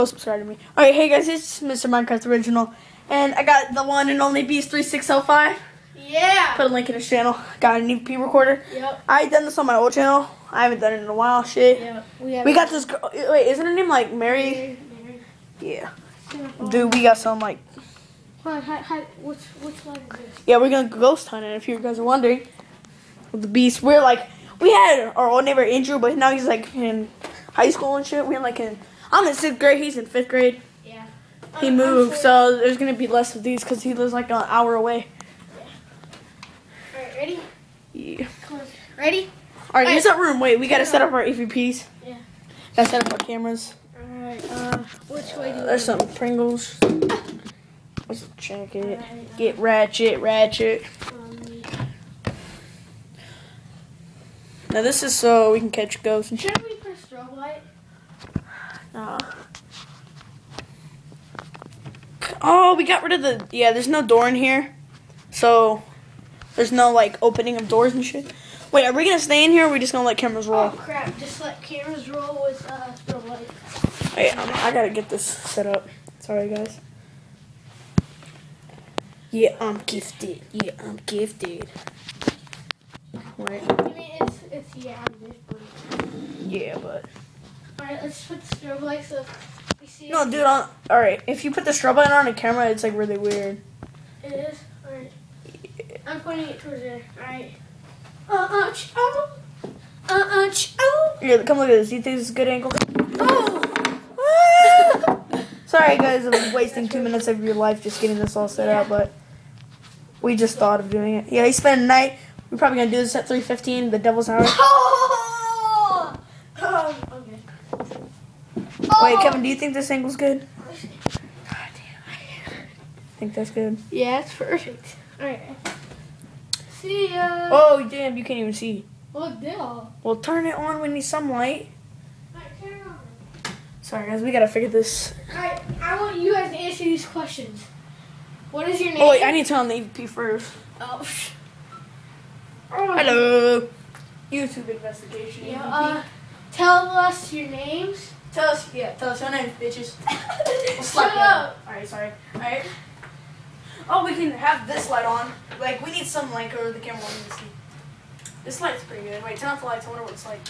Subscribe to me. Alright, hey guys, it's Mr. Minecraft Original, and I got the one and only Beast3605. Yeah. Put a link in his channel. Got an EP recorder. Yep. I done this on my old channel. I haven't done it in a while. Shit. Yeah. We got this girl. Wait, isn't her name like Mary? Yeah. Dude, we got some like. Which one is this? Yeah, we're gonna ghost hunt it. If you guys are wondering, with the Beast, we're like we had our old neighbor Andrew, but now he's like in high school and shit. We're like I'm in 6th grade. He's in 5th grade. Yeah. He moved, so there's gonna be less of these because he lives like an hour away. Yeah. Alright, ready? Yeah. Ready? Alright, here's our room. Wait, we gotta set up our EVPs. Yeah. Gotta set up our cameras. Alright, which way do There's some Pringles. Let's check it. Get ratchet. Now this is so we can catch ghosts and shit. Shouldn't we put a strobe light? Oh, we got rid of the. Yeah, there's no door in here, so there's no like opening of doors and shit. Wait, are we gonna stay in here? Or are we just gonna let cameras roll? Oh crap! Just let cameras roll with strobe light. Hey, I gotta get this set up. Sorry, guys. Yeah, I'm gifted. Wait. I mean, it's yeah, but. Yeah, but. Alright, let's put the strobe light so we see. No, dude. All right. If you put the strobe light on a camera, it's like really weird. It is. Alright. Yeah. I'm pointing it towards there. Alright. Here, come look at this. You think this is a good angle? Oh! Sorry, guys. I'm wasting 2 minutes of your life just getting this all set up, but we just thought of doing it. Yeah, he spent a night. We're probably gonna do this at 3:15, the Devil's Hour. Oh! Okay. Wait, Kevin, do you think this angle's good? God damn. Think that's good? Yeah, it's perfect. Alright. See ya. Oh, damn, you can't even see. Oh, deal. Well, turn it on when you need some light. Alright, turn it on. Sorry, guys, we gotta figure this. Alright, I want you guys to answer these questions. What is your name? Oh, wait, I need to turn on the EVP first. Oh. Hello. YouTube investigation. Yeah, tell us your names. Tell us your names, bitches. We'll Shut slap you. up. Alright, sorry. Alright. Oh, we can have this light on. Like, we need some light or the camera won't even see. This light's pretty good. Wait, turn off the lights. I wonder what it's like.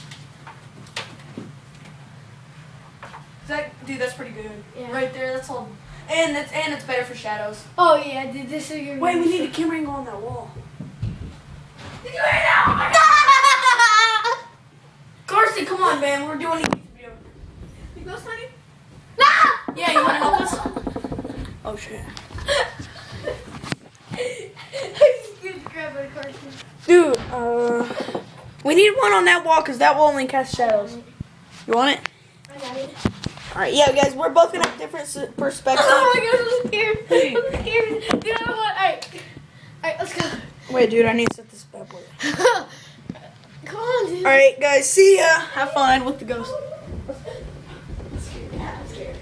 Dude, that's pretty good. Yeah. Right there, that's all. And it's better for shadows. Oh yeah, dude, this is your. Wait, we need a camera angle on that wall. Did you hear that? Oh my God! Carson, come on, man. We're doing a YouTube video. You ghost hunting? No! Yeah, you want to help us? Oh shit. Dude, we need one on that wall because that will only cast shadows. You want it? I got it. Alright, yeah, guys, we're both gonna have different perspectives. Oh my gosh, I'm scared. I'm scared. You know what? Alright, let's go. Wait, dude, I need to set this bad boy. Come on, dude. Alright, guys, see ya. Have fun with the ghost. I'm scared.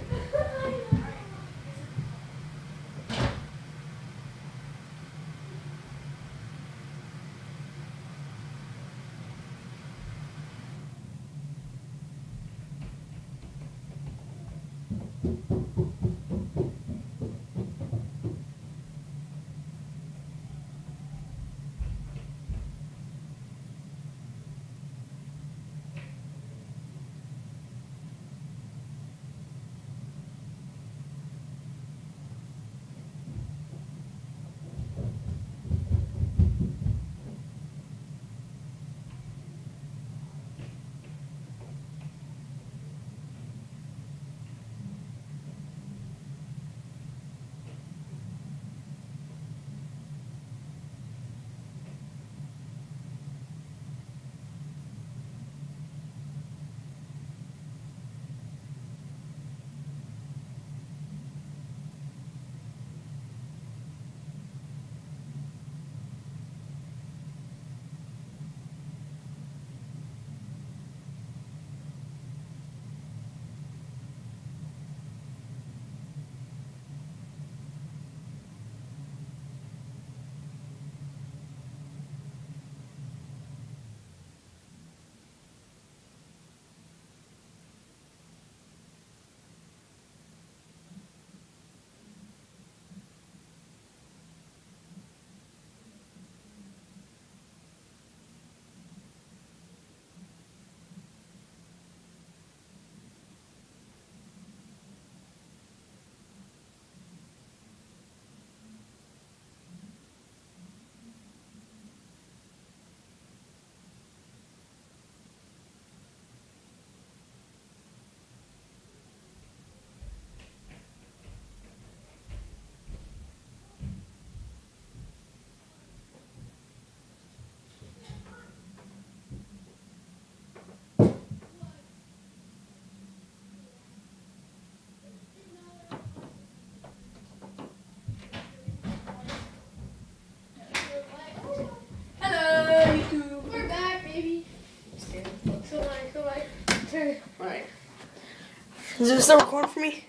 Is it still recording for me?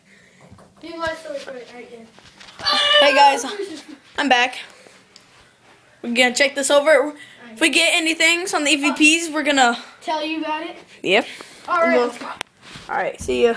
You guys still recording? Alright, yeah. Hey guys, I'm back. We're gonna check this over. If we get anything on the EVPs, we're gonna Tell you about it? Yep. Alright, let's go. Alright, see ya.